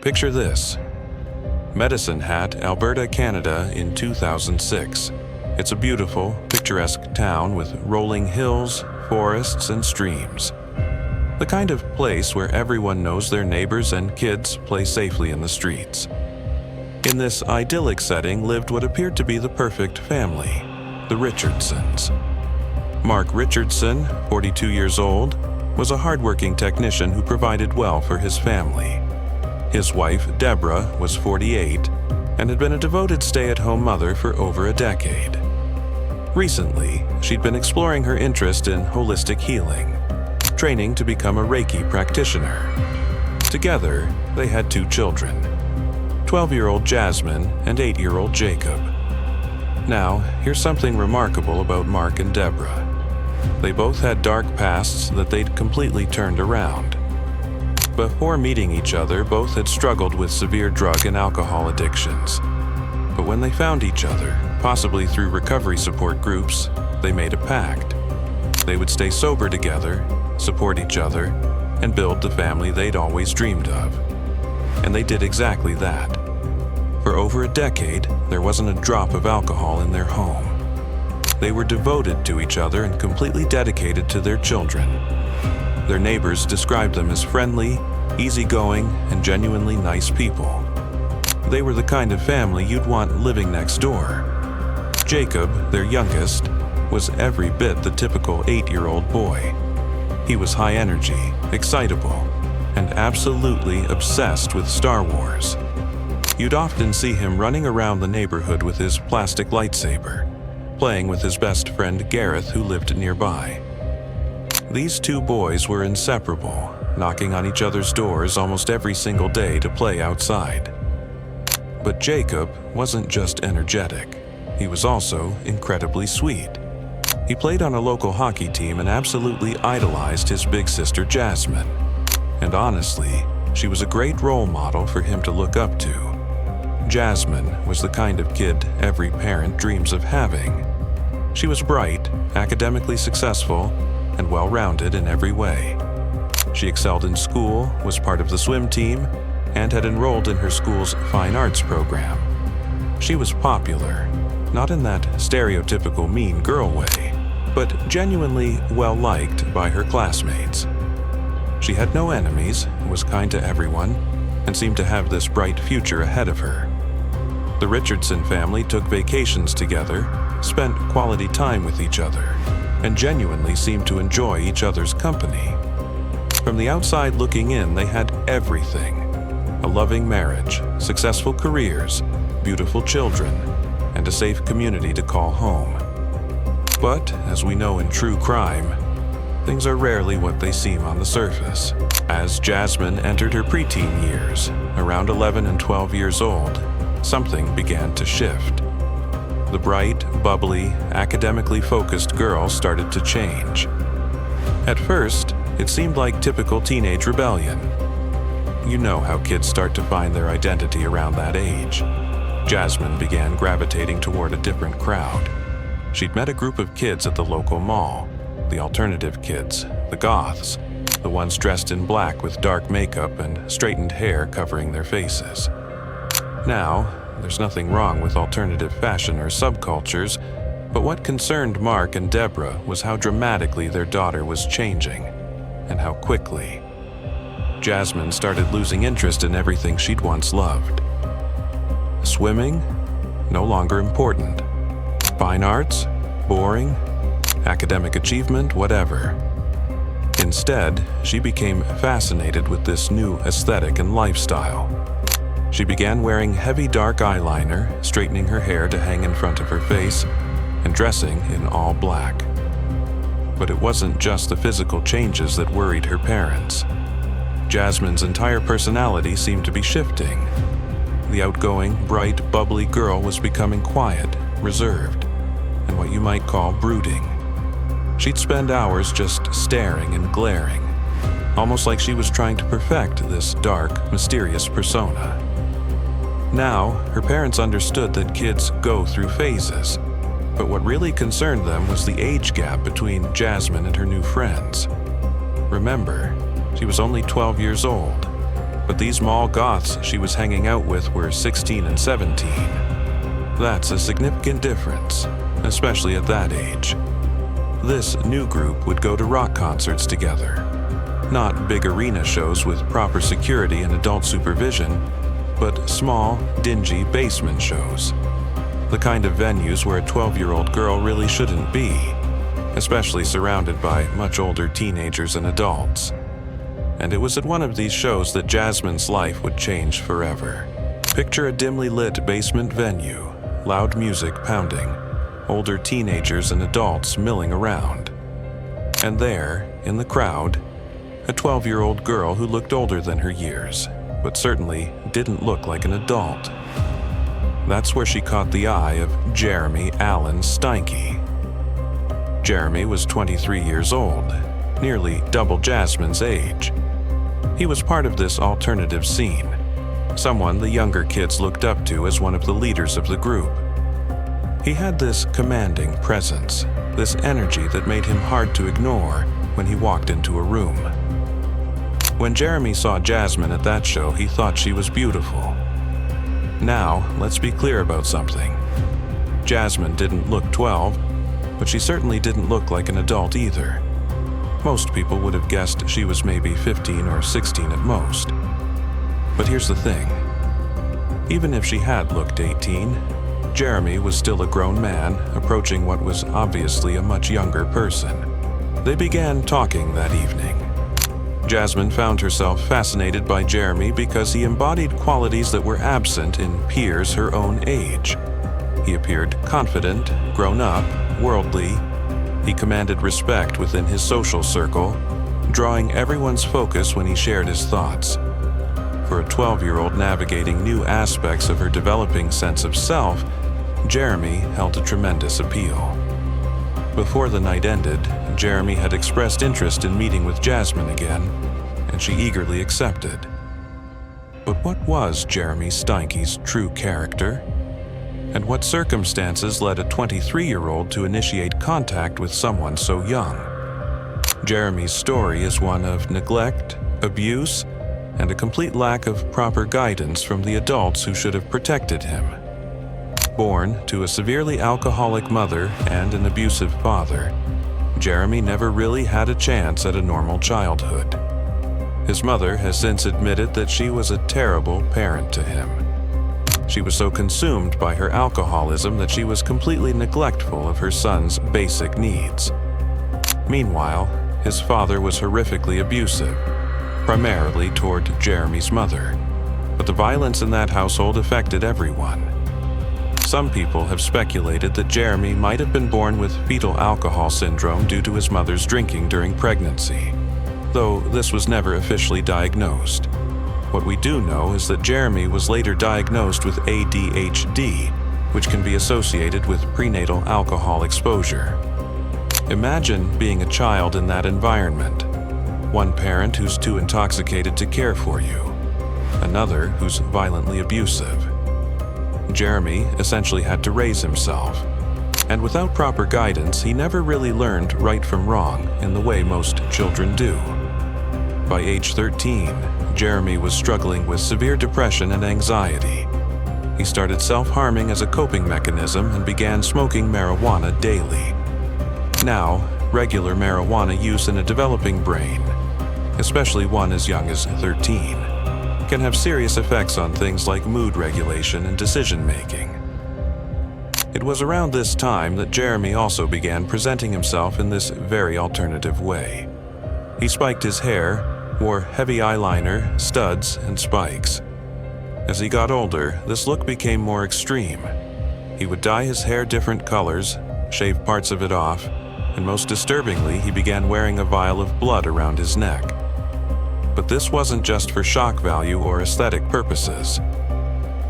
Picture this. Medicine Hat, Alberta, Canada in 2006. It's a beautiful, picturesque town with rolling hills, forests, and streams. The kind of place where everyone knows their neighbors and kids play safely in the streets. In this idyllic setting lived what appeared to be the perfect family, the Richardsons. Mark Richardson, 42 years old, was a hardworking technician who provided well for his family. His wife, Deborah, was 48 and had been a devoted stay-at-home mother for over a decade. Recently, she'd been exploring her interest in holistic healing, training to become a Reiki practitioner. Together, they had 2 children, 12-year-old Jasmine and 8-year-old Jacob. Now, here's something remarkable about Mark and Deborah. They both had dark pasts that they'd completely turned around. Before meeting each other, both had struggled with severe drug and alcohol addictions. But when they found each other, possibly through recovery support groups, they made a pact. They would stay sober together, support each other, and build the family they'd always dreamed of. And they did exactly that. For over a decade, there wasn't a drop of alcohol in their home. They were devoted to each other and completely dedicated to their children. Their neighbors described them as friendly, easygoing, and genuinely nice people. They were the kind of family you'd want living next door. Jacob, their youngest, was every bit the typical 8-year-old boy. He was high energy, excitable, and absolutely obsessed with Star Wars. You'd often see him running around the neighborhood with his plastic lightsaber, playing with his best friend Gareth, who lived nearby. These 2 boys were inseparable, knocking on each other's doors almost every single day to play outside. But Jacob wasn't just energetic. He was also incredibly sweet. He played on a local hockey team and absolutely idolized his big sister Jasmine. And honestly, she was a great role model for him to look up to. Jasmine was the kind of kid every parent dreams of having. She was bright, academically successful, and well-rounded in every way. She excelled in school, was part of the swim team, and had enrolled in her school's fine arts program. She was popular, not in that stereotypical mean girl way, but genuinely well-liked by her classmates. She had no enemies, was kind to everyone, and seemed to have this bright future ahead of her. The Richardson family took vacations together, spent quality time with each other, and genuinely seemed to enjoy each other's company. From the outside looking in, they had everything: a loving marriage, successful careers, beautiful children, and a safe community to call home. But, as we know in true crime, things are rarely what they seem on the surface. As Jasmine entered her preteen years, around 11 and 12 years old, something began to shift. The bright, bubbly, academically focused girl started to change. At first, it seemed like typical teenage rebellion. You know how kids start to find their identity around that age. Jasmine began gravitating toward a different crowd. She'd met a group of kids at the local mall, the alternative kids, the goths, the ones dressed in black with dark makeup and straightened hair covering their faces. Now, there's nothing wrong with alternative fashion or subcultures, but what concerned Mark and Deborah was how dramatically their daughter was changing, and how quickly. Jasmine started losing interest in everything she'd once loved. Swimming? No longer important. Fine arts? Boring. Academic achievement? Whatever. Instead, she became fascinated with this new aesthetic and lifestyle. She began wearing heavy dark eyeliner, straightening her hair to hang in front of her face, and dressing in all black. But it wasn't just the physical changes that worried her parents. Jasmine's entire personality seemed to be shifting. The outgoing, bright, bubbly girl was becoming quiet, reserved, and what you might call brooding. She'd spend hours just staring and glaring, almost like she was trying to perfect this dark, mysterious persona. Now, her parents understood that kids go through phases, but what really concerned them was the age gap between Jasmine and her new friends. Remember, she was only 12 years old. But these mall goths she was hanging out with were 16 and 17. That's a significant difference, especially at that age. This new group would go to rock concerts together. Not big arena shows with proper security and adult supervision, but small, dingy basement shows. The kind of venues where a 12-year-old girl really shouldn't be, especially surrounded by much older teenagers and adults. And it was at one of these shows that Jasmine's life would change forever. Picture a dimly lit basement venue, loud music pounding, older teenagers and adults milling around. And there, in the crowd, a 12-year-old girl who looked older than her years, but certainly didn't look like an adult. That's where she caught the eye of Jeremy Allen Steinke. Jeremy was 23 years old, nearly double Jasmine's age. He was part of this alternative scene, someone the younger kids looked up to as one of the leaders of the group. He had this commanding presence, this energy that made him hard to ignore when he walked into a room. When Jeremy saw Jasmine at that show, he thought she was beautiful. Now, let's be clear about something. Jasmine didn't look 12, but she certainly didn't look like an adult either. Most people would have guessed she was maybe 15 or 16 at most. But here's the thing. Even if she had looked 18, Jeremy was still a grown man approaching what was obviously a much younger person. They began talking that evening. Jasmine found herself fascinated by Jeremy because he embodied qualities that were absent in peers her own age. He appeared confident, grown up, worldly. He commanded respect within his social circle, drawing everyone's focus when he shared his thoughts. For a 12-year-old navigating new aspects of her developing sense of self, Jeremy held a tremendous appeal. Before the night ended, Jeremy had expressed interest in meeting with Jasmine again, and she eagerly accepted. But what was Jeremy Steinke's true character? And what circumstances led a 23-year-old to initiate contact with someone so young? Jeremy's story is one of neglect, abuse, and a complete lack of proper guidance from the adults who should have protected him. Born to a severely alcoholic mother and an abusive father, Jeremy never really had a chance at a normal childhood. His mother has since admitted that she was a terrible parent to him. She was so consumed by her alcoholism that she was completely neglectful of her son's basic needs. Meanwhile, his father was horrifically abusive, primarily toward Jeremy's mother, but the violence in that household affected everyone. Some people have speculated that Jeremy might have been born with fetal alcohol syndrome due to his mother's drinking during pregnancy, though this was never officially diagnosed. What we do know is that Jeremy was later diagnosed with ADHD, which can be associated with prenatal alcohol exposure. Imagine being a child in that environment. One parent who's too intoxicated to care for you, another who's violently abusive. Jeremy essentially had to raise himself, and without proper guidance, he never really learned right from wrong in the way most children do. By age 13, Jeremy was struggling with severe depression and anxiety. He started self-harming as a coping mechanism and began smoking marijuana daily. Now, regular marijuana use in a developing brain, especially one as young as 13, can have serious effects on things like mood regulation and decision-making. It was around this time that Jeremy also began presenting himself in this very alternative way. He spiked his hair, wore heavy eyeliner, studs, and spikes. As he got older, this look became more extreme. He would dye his hair different colors, shave parts of it off, and most disturbingly, he began wearing a vial of blood around his neck. But this wasn't just for shock value or aesthetic purposes.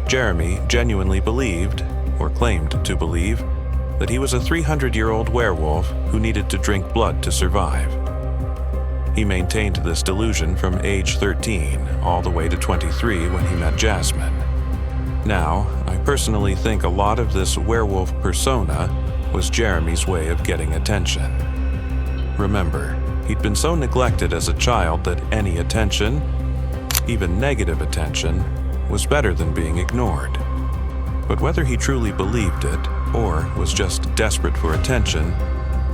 Jeremy genuinely believed, or claimed to believe, that he was a 300-year-old werewolf who needed to drink blood to survive. He maintained this delusion from age 13 all the way to 23 when he met Jasmine. Now, I personally think a lot of this werewolf persona was Jeremy's way of getting attention. Remember, he'd been so neglected as a child that any attention, Even negative attention was better than being ignored. But whether he truly believed it or was just desperate for attention,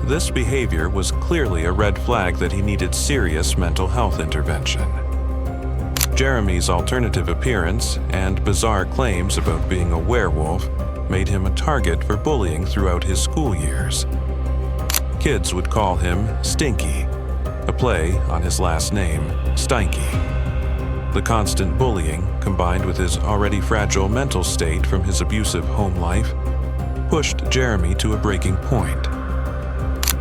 this behavior was clearly a red flag that he needed serious mental health intervention. Jeremy's alternative appearance and bizarre claims about being a werewolf made him a target for bullying throughout his school years. Kids would call him Stinky, a play on his last name, Steinke. The constant bullying, combined with his already fragile mental state from his abusive home life, pushed Jeremy to a breaking point.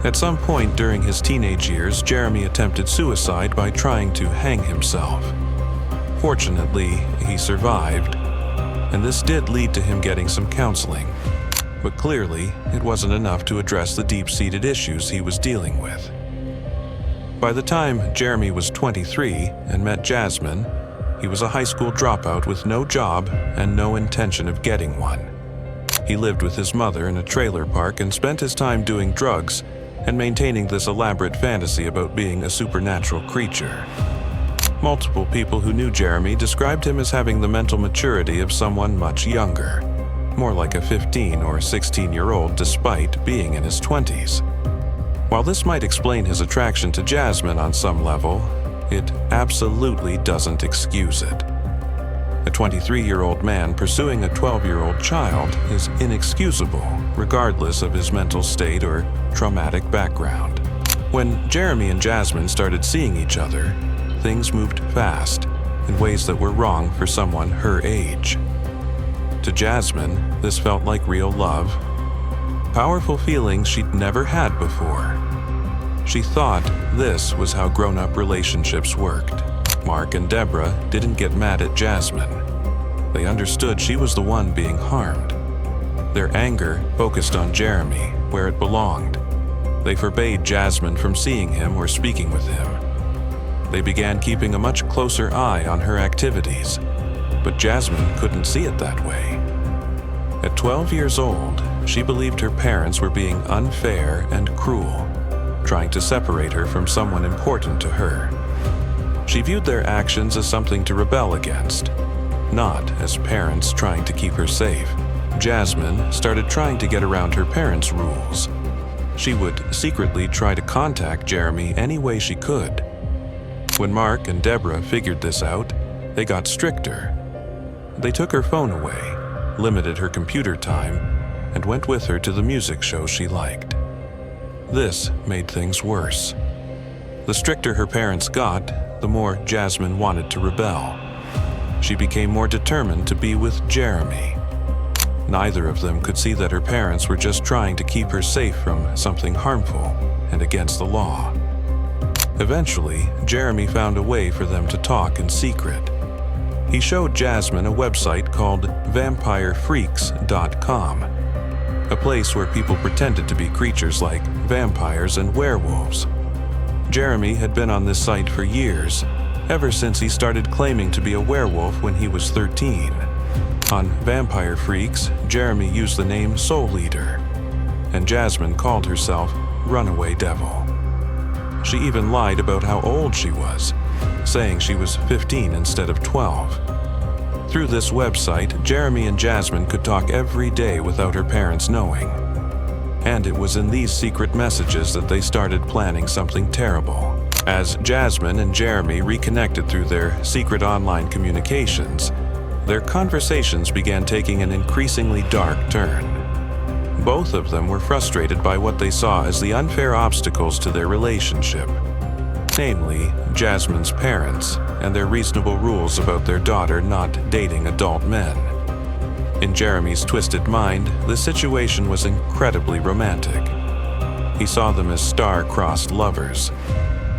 At some point during his teenage years, Jeremy attempted suicide by trying to hang himself. Fortunately, he survived, and this did lead to him getting some counseling. But clearly, it wasn't enough to address the deep-seated issues he was dealing with. By the time Jeremy was 23 and met Jasmine, he was a high school dropout with no job and no intention of getting one. He lived with his mother in a trailer park and spent his time doing drugs and maintaining this elaborate fantasy about being a supernatural creature. Multiple people who knew Jeremy described him as having the mental maturity of someone much younger, more like a 15 or 16-year-old despite being in his 20s. While this might explain his attraction to Jasmine on some level, it absolutely doesn't excuse it. A 23-year-old man pursuing a 12-year-old child is inexcusable, regardless of his mental state or traumatic background. When Jeremy and Jasmine started seeing each other, things moved fast in ways that were wrong for someone her age. To Jasmine, this felt like real love, powerful feelings she'd never had before. She thought this was how grown-up relationships worked. Mark and Deborah didn't get mad at Jasmine. They understood she was the one being harmed. Their anger focused on Jeremy, where it belonged. They forbade Jasmine from seeing him or speaking with him. They began keeping a much closer eye on her activities, but Jasmine couldn't see it that way. At 12 years old, she believed her parents were being unfair and cruel, trying to separate her from someone important to her. She viewed their actions as something to rebel against, not as parents trying to keep her safe. Jasmine started trying to get around her parents' rules. She would secretly try to contact Jeremy any way she could. When Mark and Deborah figured this out, they got stricter. They took her phone away, limited her computer time, and went with her to the music shows she liked. This made things worse. The stricter her parents got, the more Jasmine wanted to rebel. She became more determined to be with Jeremy. Neither of them could see that her parents were just trying to keep her safe from something harmful and against the law. Eventually, Jeremy found a way for them to talk in secret. He showed Jasmine a website called vampirefreaks.com, a place where people pretended to be creatures like vampires and werewolves. Jeremy had been on this site for years, ever since he started claiming to be a werewolf when he was 13. On Vampire Freaks, Jeremy used the name Soul Leader, and Jasmine called herself Runaway Devil. She even lied about how old she was, saying she was 15 instead of 12. Through this website, Jeremy and Jasmine could talk every day without her parents knowing. And it was in these secret messages that they started planning something terrible. As Jasmine and Jeremy reconnected through their secret online communications, their conversations began taking an increasingly dark turn. Both of them were frustrated by what they saw as the unfair obstacles to their relationship, namely Jasmine's parents and their reasonable rules about their daughter not dating adult men. In Jeremy's twisted mind, the situation was incredibly romantic. He saw them as star-crossed lovers,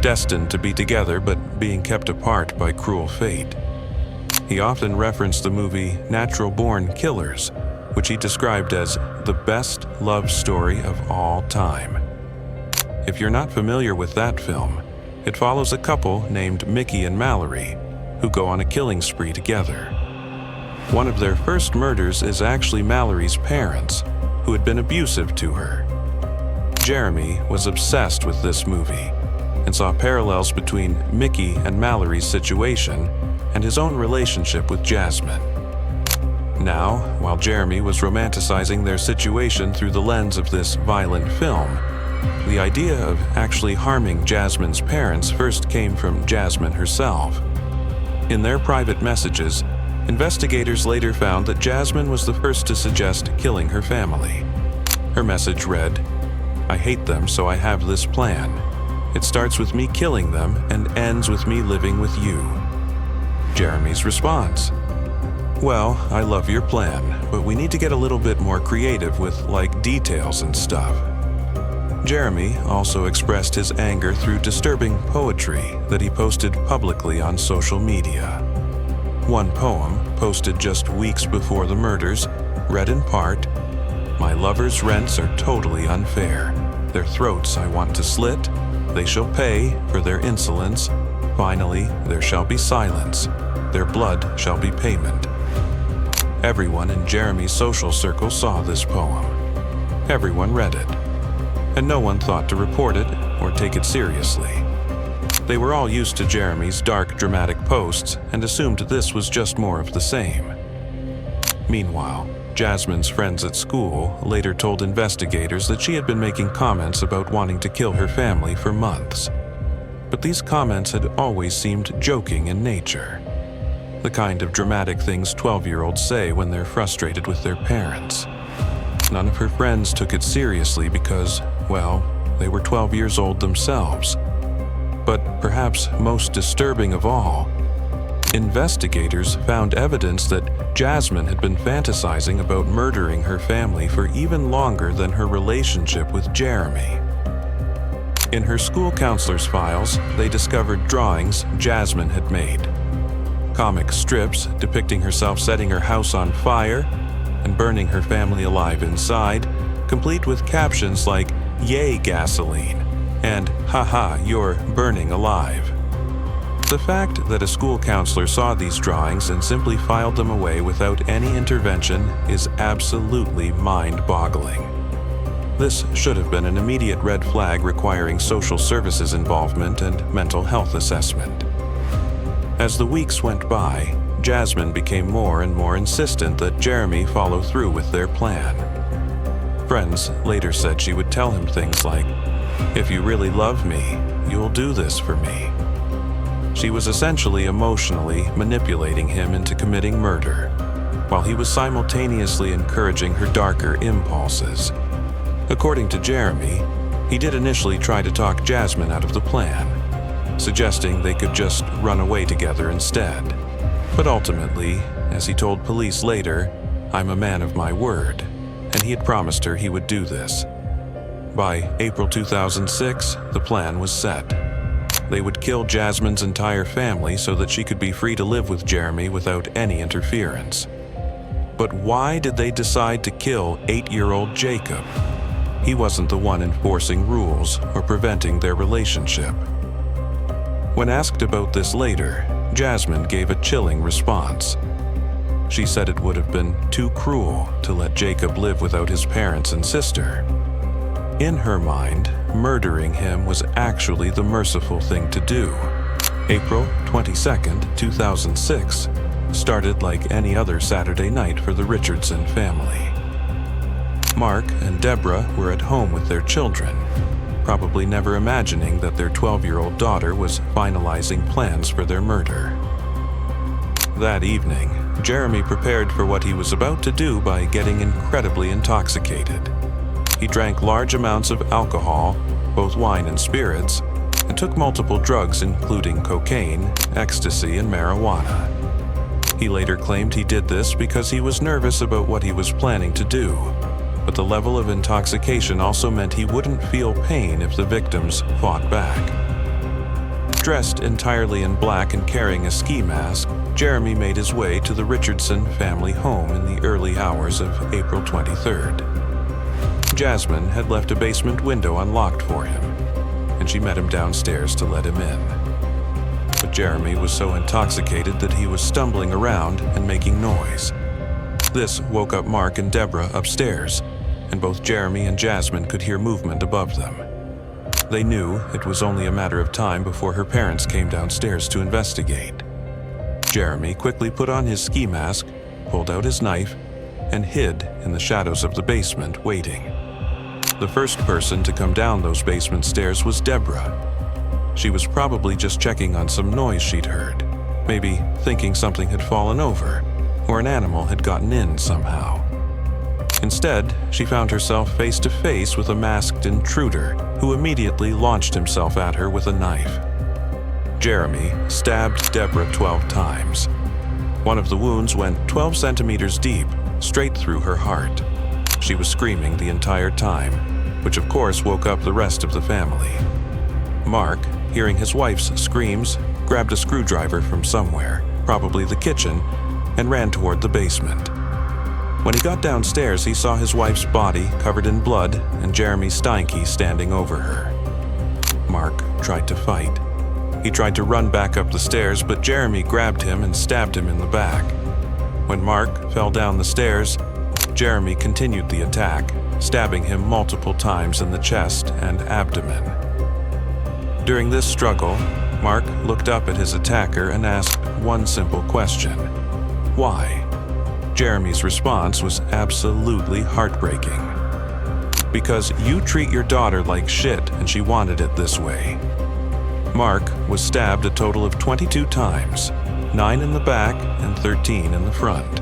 destined to be together but being kept apart by cruel fate. He often referenced the movie Natural Born Killers, which he described as the best love story of all time. If you're not familiar with that film, it follows a couple named Mickey and Mallory who go on a killing spree together. One of their first murders is actually Mallory's parents, who had been abusive to her. Jeremy was obsessed with this movie and saw parallels between Mickey and Mallory's situation and his own relationship with Jasmine. Now, while Jeremy was romanticizing their situation through the lens of this violent film, the idea of actually harming Jasmine's parents first came from Jasmine herself. In their private messages, investigators later found that Jasmine was the first to suggest killing her family. Her message read, "I hate them, so I have this plan. It starts with me killing them and ends with me living with you." Jeremy's response, "Well, I love your plan, but we need to get a little bit more creative with, details and stuff." Jeremy also expressed his anger through disturbing poetry that he posted publicly on social media. One poem, posted just weeks before the murders, read in part, "My lover's rents are totally unfair. Their throats I want to slit. They shall pay for their insolence. Finally, there shall be silence. Their blood shall be payment." Everyone in Jeremy's social circle saw this poem. Everyone read it, and no one thought to report it or take it seriously. They were all used to Jeremy's dark, dramatic posts and assumed this was just more of the same. Meanwhile, Jasmine's friends at school later told investigators that she had been making comments about wanting to kill her family for months. But these comments had always seemed joking in nature. The kind of dramatic things 12-year-olds say when they're frustrated with their parents. None of her friends took it seriously because, well, they were 12 years old themselves. But perhaps most disturbing of all, investigators found evidence that Jasmine had been fantasizing about murdering her family for even longer than her relationship with Jeremy. In her school counselor's files, they discovered drawings Jasmine had made. Comic strips depicting herself setting her house on fire and burning her family alive inside, complete with captions like, "Yay, gasoline," and "Haha, you're burning alive." The fact that a school counselor saw these drawings and simply filed them away without any intervention is absolutely mind-boggling. This should have been an immediate red flag requiring social services involvement and mental health assessment. As the weeks went by, Jasmine became more and more insistent that Jeremy follow through with their plan. Friends later said she would tell him things like, "If you really love me, you'll do this for me." She was essentially emotionally manipulating him into committing murder, while he was simultaneously encouraging her darker impulses. According to Jeremy, he did initially try to talk Jasmine out of the plan, suggesting they could just run away together instead. But ultimately, as he told police later, "I'm a man of my word," and he had promised her he would do this. By April 2006, the plan was set. They would kill Jasmine's entire family so that she could be free to live with Jeremy without any interference. But why did they decide to kill 8-year-old Jacob? He wasn't the one enforcing rules or preventing their relationship. When asked about this later, Jasmine gave a chilling response. She said it would have been too cruel to let Jacob live without his parents and sister. In her mind, murdering him was actually the merciful thing to do. April 22, 2006, started like any other Saturday night for the Richardson family. Mark and Deborah were at home with their children, probably never imagining that their 12-year-old daughter was finalizing plans for their murder. That evening, Jeremy prepared for what he was about to do by getting incredibly intoxicated. He drank large amounts of alcohol, both wine and spirits, and took multiple drugs including cocaine, ecstasy, and marijuana. He later claimed he did this because he was nervous about what he was planning to do, but the level of intoxication also meant he wouldn't feel pain if the victims fought back. Dressed entirely in black and carrying a ski mask, Jeremy made his way to the Richardson family home in the early hours of April 23rd. Jasmine had left a basement window unlocked for him, and she met him downstairs to let him in. But Jeremy was so intoxicated that he was stumbling around and making noise. This woke up Mark and Deborah upstairs, and both Jeremy and Jasmine could hear movement above them. They knew it was only a matter of time before her parents came downstairs to investigate. Jeremy quickly put on his ski mask, pulled out his knife, and hid in the shadows of the basement, waiting. The first person to come down those basement stairs was Deborah. She was probably just checking on some noise she'd heard, maybe thinking something had fallen over or an animal had gotten in somehow. Instead, she found herself face to face with a masked intruder who immediately launched himself at her with a knife. Jeremy stabbed Deborah 12 times. One of the wounds went 12 centimeters deep, straight through her heart. She was screaming the entire time, which of course woke up the rest of the family. Mark, hearing his wife's screams, grabbed a screwdriver from somewhere, probably the kitchen, and ran toward the basement. When he got downstairs, he saw his wife's body covered in blood and Jeremy Steinke standing over her. Mark tried to fight. He tried to run back up the stairs, but Jeremy grabbed him and stabbed him in the back. When Mark fell down the stairs, Jeremy continued the attack, stabbing him multiple times in the chest and abdomen. During this struggle, Mark looked up at his attacker and asked one simple question: why? Jeremy's response was absolutely heartbreaking. Because you treat your daughter like shit and she wanted it this way. Mark was stabbed a total of 22 times, 9 in the back and 13 in the front.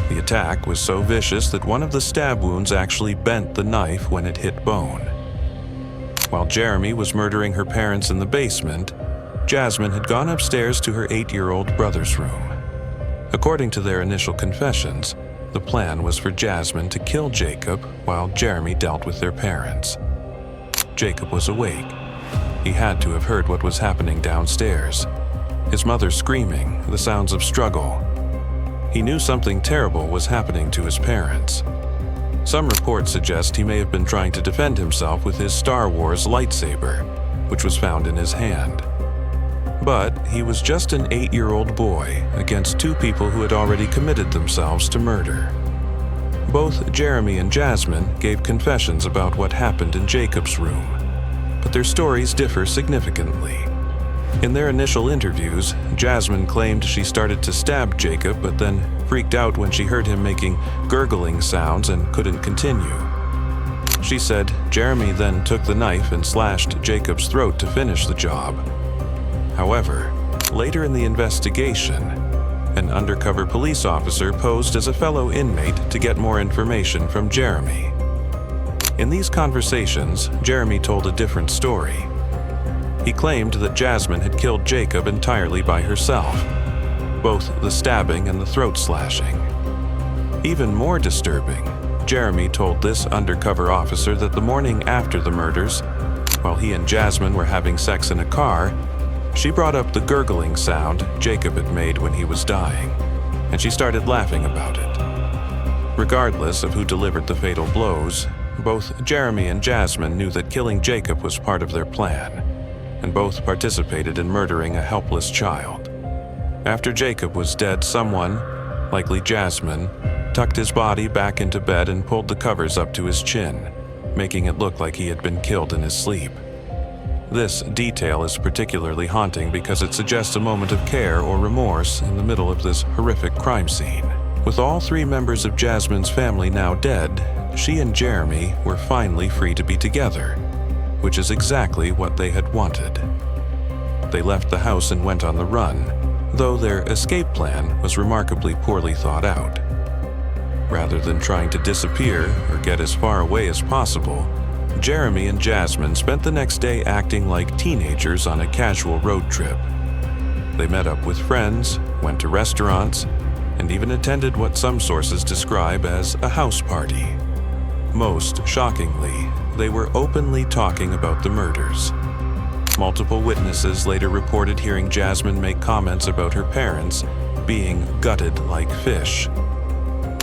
The attack was so vicious that one of the stab wounds actually bent the knife when it hit bone. While Jeremy was murdering her parents in the basement, Jasmine had gone upstairs to her 8-year-old brother's room. According to their initial confessions, the plan was for Jasmine to kill Jacob while Jeremy dealt with their parents. Jacob was awake. He had to have heard what was happening downstairs. His mother screaming, the sounds of struggle. He knew something terrible was happening to his parents. Some reports suggest he may have been trying to defend himself with his Star Wars lightsaber, which was found in his hand. But he was just an 8-year-old boy against 2 people who had already committed themselves to murder. Both Jeremy and Jasmine gave confessions about what happened in Jacob's room, but their stories differ significantly. In their initial interviews, Jasmine claimed she started to stab Jacob but then freaked out when she heard him making gurgling sounds and couldn't continue. She said Jeremy then took the knife and slashed Jacob's throat to finish the job. However, later in the investigation, an undercover police officer posed as a fellow inmate to get more information from Jeremy. In these conversations, Jeremy told a different story. He claimed that Jasmine had killed Jacob entirely by herself, both the stabbing and the throat slashing. Even more disturbing, Jeremy told this undercover officer that the morning after the murders, while he and Jasmine were having sex in a car, she brought up the gurgling sound Jacob had made when he was dying, and she started laughing about it. Regardless of who delivered the fatal blows, both Jeremy and Jasmine knew that killing Jacob was part of their plan, and both participated in murdering a helpless child. After Jacob was dead, someone, likely Jasmine, tucked his body back into bed and pulled the covers up to his chin, making it look like he had been killed in his sleep. This detail is particularly haunting because it suggests a moment of care or remorse in the middle of this horrific crime scene. With all 3 members of Jasmine's family now dead, she and Jeremy were finally free to be together, which is exactly what they had wanted. They left the house and went on the run, though their escape plan was remarkably poorly thought out. Rather than trying to disappear or get as far away as possible, Jeremy and Jasmine spent the next day acting like teenagers on a casual road trip. They met up with friends, went to restaurants, and even attended what some sources describe as a house party. Most shockingly, they were openly talking about the murders. Multiple witnesses later reported hearing Jasmine make comments about her parents being gutted like fish.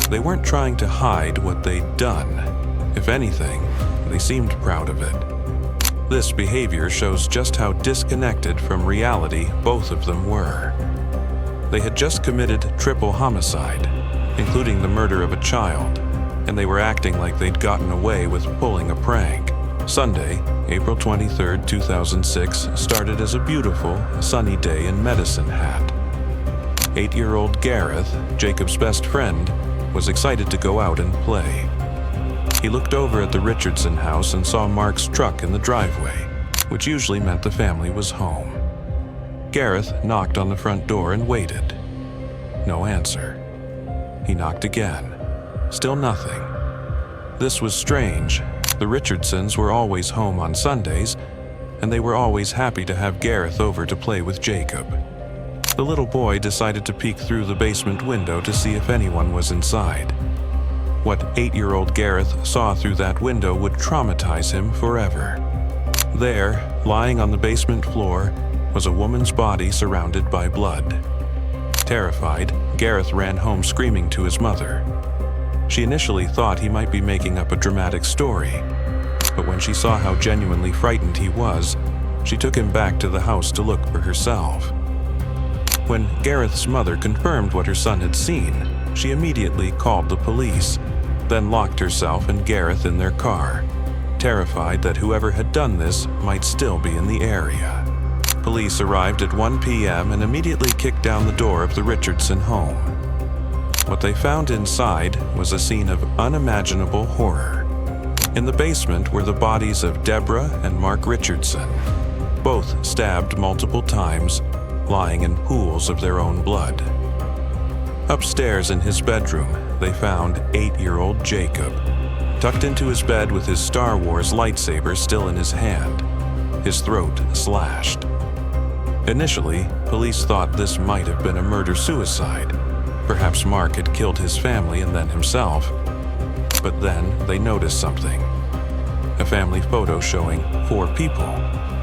They weren't trying to hide what they'd done. If anything, they seemed proud of it. This behavior shows just how disconnected from reality both of them were. They had just committed triple homicide, including the murder of a child, and they were acting like they'd gotten away with pulling a prank. Sunday, April 23, 2006, started as a beautiful, sunny day in Medicine Hat. 8-year-old Gareth, Jacob's best friend, was excited to go out and play. He looked over at the Richardson house and saw Mark's truck in the driveway, which usually meant the family was home. Gareth knocked on the front door and waited. No answer. He knocked again. Still nothing. This was strange. The Richardsons were always home on Sundays, and they were always happy to have Gareth over to play with Jacob. The little boy decided to peek through the basement window to see if anyone was inside. What 8-year-old Gareth saw through that window would traumatize him forever. There, lying on the basement floor, was a woman's body surrounded by blood. Terrified, Gareth ran home screaming to his mother. She initially thought he might be making up a dramatic story, but when she saw how genuinely frightened he was, she took him back to the house to look for herself. When Gareth's mother confirmed what her son had seen, she immediately called the police, then locked herself and Gareth in their car, terrified that whoever had done this might still be in the area. Police arrived at 1 p.m. and immediately kicked down the door of the Richardson home. What they found inside was a scene of unimaginable horror. In the basement were the bodies of Deborah and Mark Richardson, both stabbed multiple times, lying in pools of their own blood. Upstairs in his bedroom, they found 8-year-old Jacob, tucked into his bed with his Star Wars lightsaber still in his hand, his throat slashed. Initially, police thought this might have been a murder-suicide. Perhaps Mark had killed his family and then himself. But then they noticed something. A family photo showing 4 people,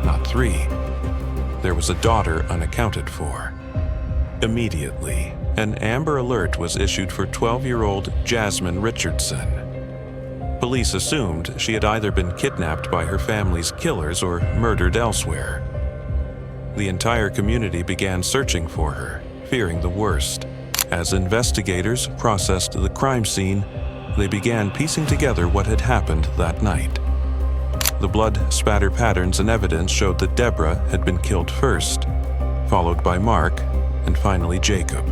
not 3. There was a daughter unaccounted for. Immediately, an Amber Alert was issued for 12-year-old Jasmine Richardson. Police assumed she had either been kidnapped by her family's killers or murdered elsewhere. The entire community began searching for her, fearing the worst. As investigators processed the crime scene, they began piecing together what had happened that night. The blood spatter patterns and evidence showed that Deborah had been killed first, followed by Mark, and finally Jacob.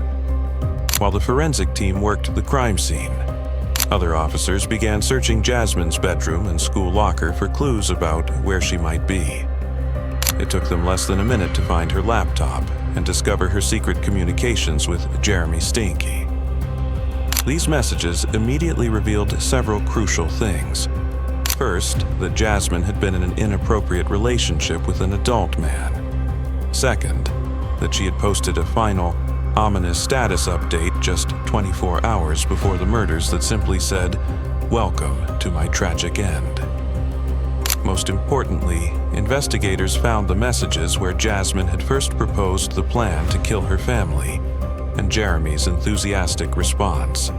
While the forensic team worked the crime scene, other officers began searching Jasmine's bedroom and school locker for clues about where she might be. It took them less than a minute to find her laptop and discover her secret communications with Jeremy Steinke. These messages immediately revealed several crucial things. First, that Jasmine had been in an inappropriate relationship with an adult man. Second, that she had posted a final, ominous status update just 24 hours before the murders that simply said, "Welcome to my tragic end." Most importantly, investigators found the messages where Jasmine had first proposed the plan to kill her family, and Jeremy's enthusiastic response.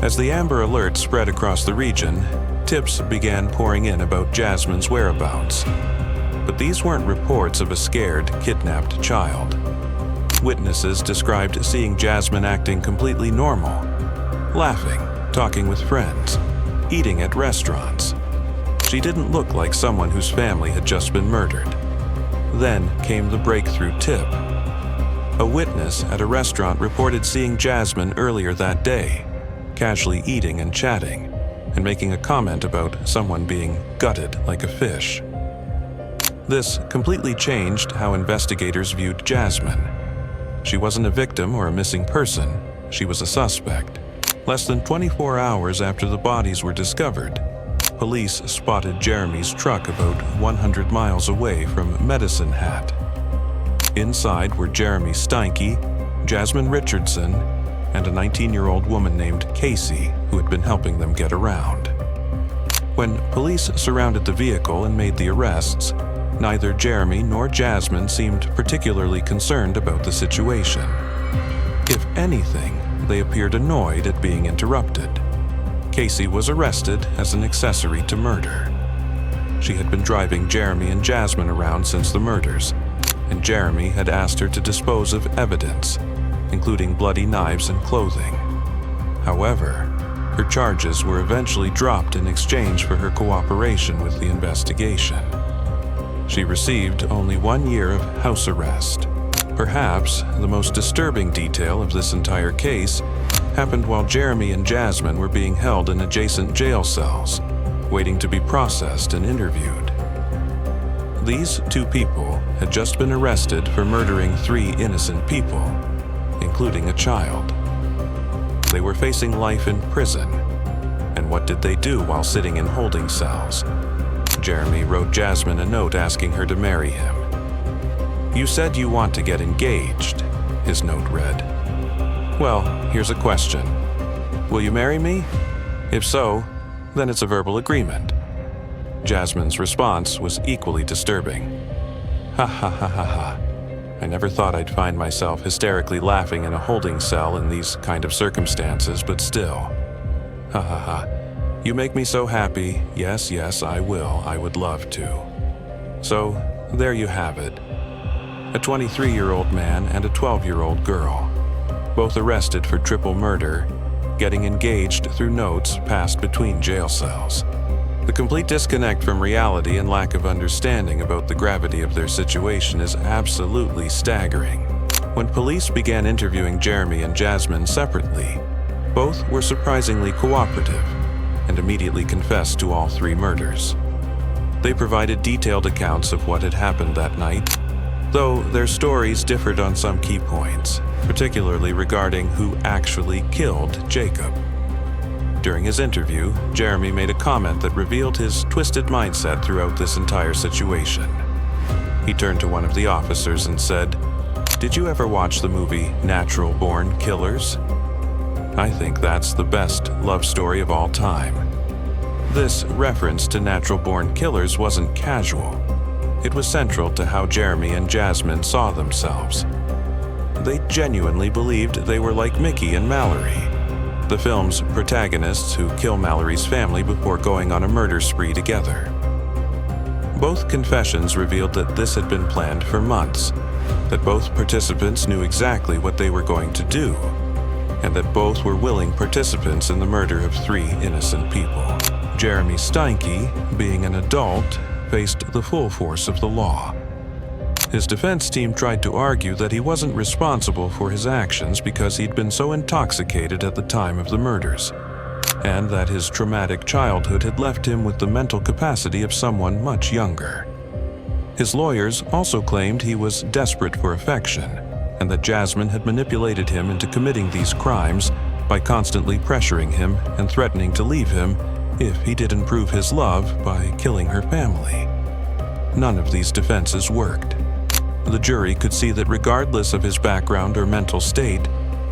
As the Amber Alert spread across the region, tips began pouring in about Jasmine's whereabouts. But these weren't reports of a scared, kidnapped child. Witnesses described seeing Jasmine acting completely normal, laughing, talking with friends, eating at restaurants. She didn't look like someone whose family had just been murdered. Then came the breakthrough tip. A witness at a restaurant reported seeing Jasmine earlier that day, casually eating and chatting, and making a comment about someone being gutted like a fish. This completely changed how investigators viewed Jasmine. She wasn't a victim or a missing person, she was a suspect. Less than 24 hours after the bodies were discovered, police spotted Jeremy's truck about 100 miles away from Medicine Hat. Inside were Jeremy Steinke, Jasmine Richardson, and a 19-year-old woman named Casey, who had been helping them get around. When police surrounded the vehicle and made the arrests, neither Jeremy nor Jasmine seemed particularly concerned about the situation. If anything, they appeared annoyed at being interrupted. Casey was arrested as an accessory to murder. She had been driving Jeremy and Jasmine around since the murders, and Jeremy had asked her to dispose of evidence, including bloody knives and clothing. However, her charges were eventually dropped in exchange for her cooperation with the investigation. She received only 1 year of house arrest. Perhaps the most disturbing detail of this entire case happened while Jeremy and Jasmine were being held in adjacent jail cells, waiting to be processed and interviewed. These two people had just been arrested for murdering 3 innocent people, including a child. They were facing life in prison. And what did they do while sitting in holding cells? Jeremy wrote Jasmine a note asking her to marry him. "You said you want to get engaged," his note read. "Well, here's a question. Will you marry me? If so, then it's a verbal agreement." Jasmine's response was equally disturbing. "Ha ha ha ha ha. I never thought I'd find myself hysterically laughing in a holding cell in these kind of circumstances, but still. Ha ha ha. You make me so happy. Yes, yes, I will. I would love to." So, there you have it. A 23-year-old man and a 12-year-old girl, both arrested for triple murder, getting engaged through notes passed between jail cells. The complete disconnect from reality and lack of understanding about the gravity of their situation is absolutely staggering. When police began interviewing Jeremy and Jasmine separately, both were surprisingly cooperative and immediately confessed to all 3 murders. They provided detailed accounts of what had happened that night, though their stories differed on some key points, particularly regarding who actually killed Jacob. During his interview, Jeremy made a comment that revealed his twisted mindset throughout this entire situation. He turned to one of the officers and said, "Did you ever watch the movie Natural Born Killers? I think that's the best love story of all time." This reference to Natural Born Killers wasn't casual. It was central to how Jeremy and Jasmine saw themselves. They genuinely believed they were like Mickey and Mallory, the film's protagonists who kill Mallory's family before going on a murder spree together. Both confessions revealed that this had been planned for months, that both participants knew exactly what they were going to do, and that both were willing participants in the murder of 3 innocent people. Jeremy Steinke, being an adult, faced the full force of the law. His defense team tried to argue that he wasn't responsible for his actions because he'd been so intoxicated at the time of the murders, and that his traumatic childhood had left him with the mental capacity of someone much younger. His lawyers also claimed he was desperate for affection, and that Jasmine had manipulated him into committing these crimes by constantly pressuring him and threatening to leave him if he didn't prove his love by killing her family. None of these defenses worked. The jury could see that regardless of his background or mental state,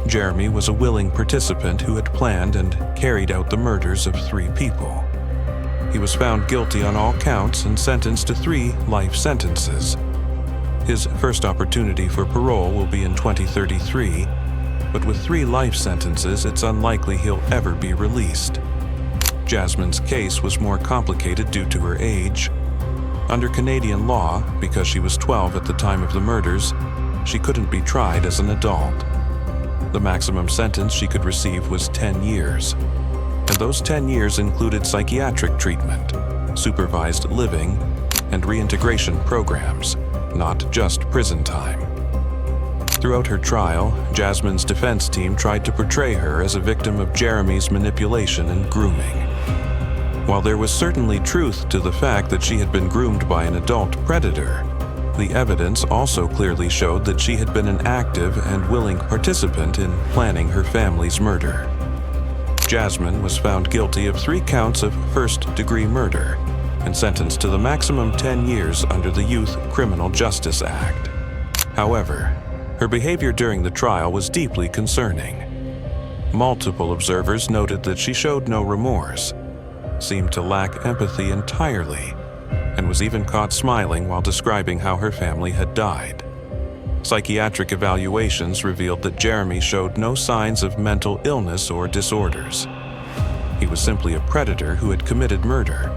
Jeremy was a willing participant who had planned and carried out the murders of 3 people. He was found guilty on all counts and sentenced to 3 life sentences. His first opportunity for parole will be in 2033, but with 3 life sentences, it's unlikely he'll ever be released. Jasmine's case was more complicated due to her age. Under Canadian law, because she was 12 at the time of the murders, she couldn't be tried as an adult. The maximum sentence she could receive was 10 years, and those 10 years included psychiatric treatment, supervised living, and reintegration programs, not just prison time. Throughout her trial, Jasmine's defense team tried to portray her as a victim of Jeremy's manipulation and grooming. While there was certainly truth to the fact that she had been groomed by an adult predator, the evidence also clearly showed that she had been an active and willing participant in planning her family's murder. Jasmine was found guilty of 3 counts of first-degree murder and sentenced to the maximum 10 years under the Youth Criminal Justice Act. However, her behavior during the trial was deeply concerning. Multiple observers noted that she showed no remorse, seemed to lack empathy entirely, and was even caught smiling while describing how her family had died. Psychiatric evaluations revealed that Jeremy showed no signs of mental illness or disorders. He was simply a predator who had committed murder.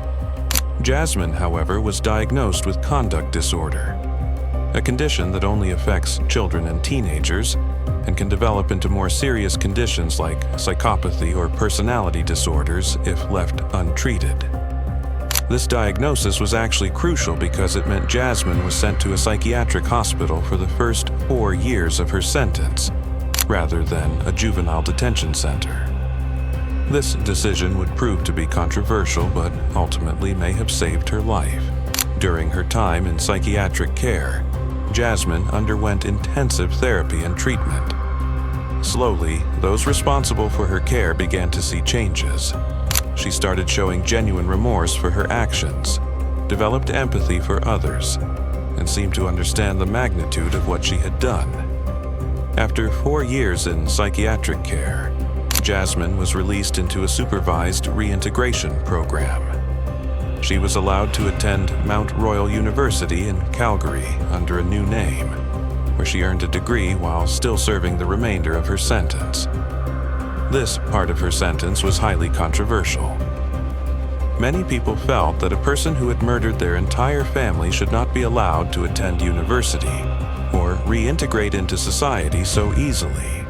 Jasmine, however, was diagnosed with conduct disorder, a condition that only affects children and teenagers and can develop into more serious conditions like psychopathy or personality disorders if left untreated. This diagnosis was actually crucial because it meant Jasmine was sent to a psychiatric hospital for the first 4 years of her sentence, rather than a juvenile detention center. This decision would prove to be controversial, but ultimately may have saved her life. During her time in psychiatric care, Jasmine underwent intensive therapy and treatment. Slowly, those responsible for her care began to see changes. She started showing genuine remorse for her actions, developed empathy for others, and seemed to understand the magnitude of what she had done. After 4 years in psychiatric care, Jasmine was released into a supervised reintegration program. She was allowed to attend Mount Royal University in Calgary under a new name, where she earned a degree while still serving the remainder of her sentence. This part of her sentence was highly controversial. Many people felt that a person who had murdered their entire family should not be allowed to attend university or reintegrate into society so easily.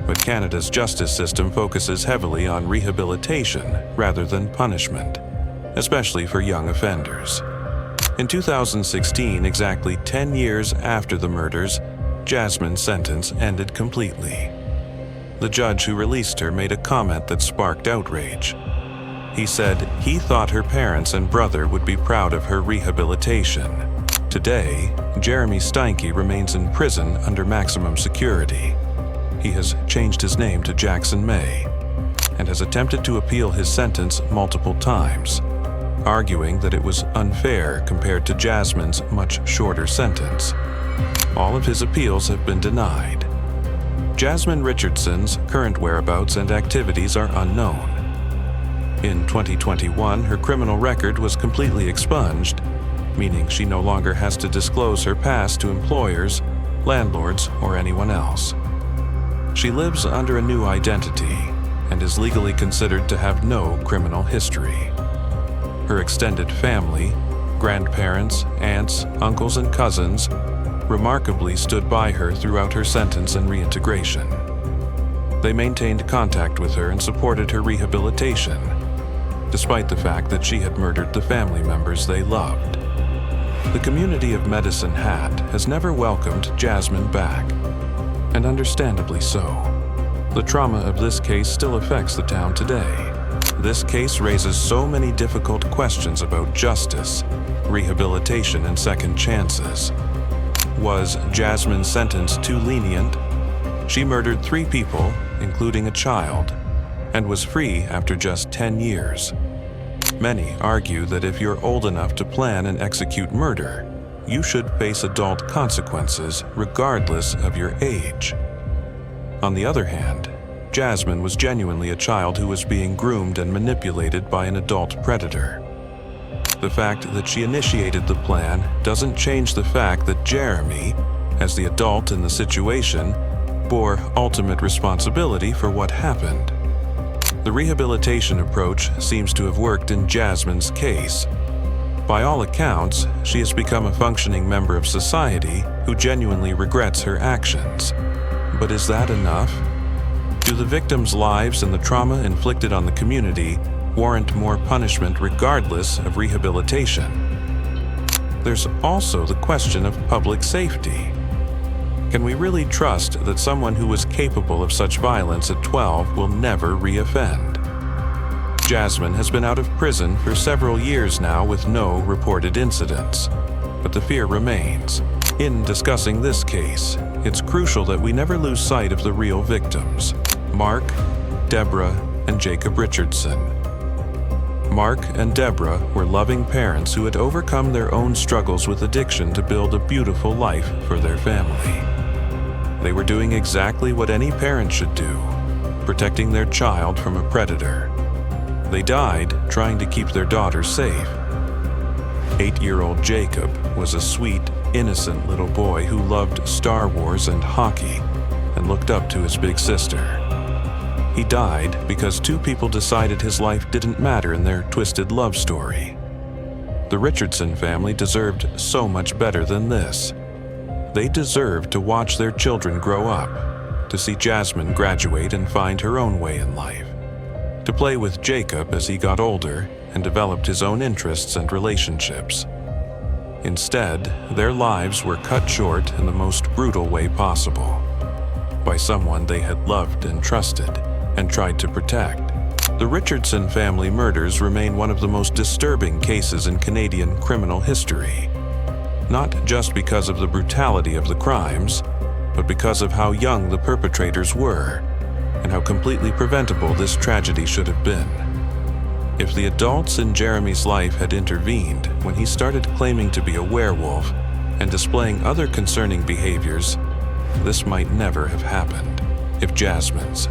But Canada's justice system focuses heavily on rehabilitation rather than punishment, especially for young offenders. In 2016, exactly 10 years after the murders, Jasmine's sentence ended completely. The judge who released her made a comment that sparked outrage. He said he thought her parents and brother would be proud of her rehabilitation. Today, Jeremy Steinke remains in prison under maximum security. He has changed his name to Jackson May and has attempted to appeal his sentence multiple times, arguing that it was unfair compared to Jasmine's much shorter sentence. All of his appeals have been denied. Jasmine Richardson's current whereabouts and activities are unknown. In 2021, her criminal record was completely expunged, meaning she no longer has to disclose her past to employers, landlords, or anyone else. She lives under a new identity and is legally considered to have no criminal history. Her extended family, grandparents, aunts, uncles, and cousins remarkably stood by her throughout her sentence and reintegration. They maintained contact with her and supported her rehabilitation, despite the fact that she had murdered the family members they loved. The community of Medicine Hat has never welcomed Jasmine back, and understandably so. The trauma of this case still affects the town today. This case raises so many difficult questions about justice, rehabilitation, and second chances. Was Jasmine's sentence too lenient? She murdered 3 people, including a child, and was free after just 10 years. Many argue that if you're old enough to plan and execute murder, you should face adult consequences regardless of your age. On the other hand, Jasmine was genuinely a child who was being groomed and manipulated by an adult predator. The fact that she initiated the plan doesn't change the fact that Jeremy, as the adult in the situation, bore ultimate responsibility for what happened. The rehabilitation approach seems to have worked in Jasmine's case. By all accounts, she has become a functioning member of society who genuinely regrets her actions. But is that enough? Do the victims' lives and the trauma inflicted on the community warrant more punishment regardless of rehabilitation? There's also the question of public safety. Can we really trust that someone who was capable of such violence at 12 will never reoffend? Jasmine has been out of prison for several years now with no reported incidents, but the fear remains. In discussing this case, it's crucial that we never lose sight of the real victims: Mark, Deborah, and Jacob Richardson. Mark and Deborah were loving parents who had overcome their own struggles with addiction to build a beautiful life for their family. They were doing exactly what any parent should do, protecting their child from a predator. They died trying to keep their daughter safe. 8-year-old Jacob was a sweet, innocent little boy who loved Star Wars and hockey and looked up to his big sister. He died because 2 people decided his life didn't matter in their twisted love story. The Richardson family deserved so much better than this. They deserved to watch their children grow up, to see Jasmine graduate and find her own way in life, to play with Jacob as he got older, and developed his own interests and relationships. Instead, their lives were cut short in the most brutal way possible, by someone they had loved and trusted and tried to protect. The Richardson family murders remain one of the most disturbing cases in Canadian criminal history, not just because of the brutality of the crimes, but because of how young the perpetrators were and how completely preventable this tragedy should have been. If the adults in Jeremy's life had intervened when he started claiming to be a werewolf and displaying other concerning behaviors, this might never have happened. If Jasmine's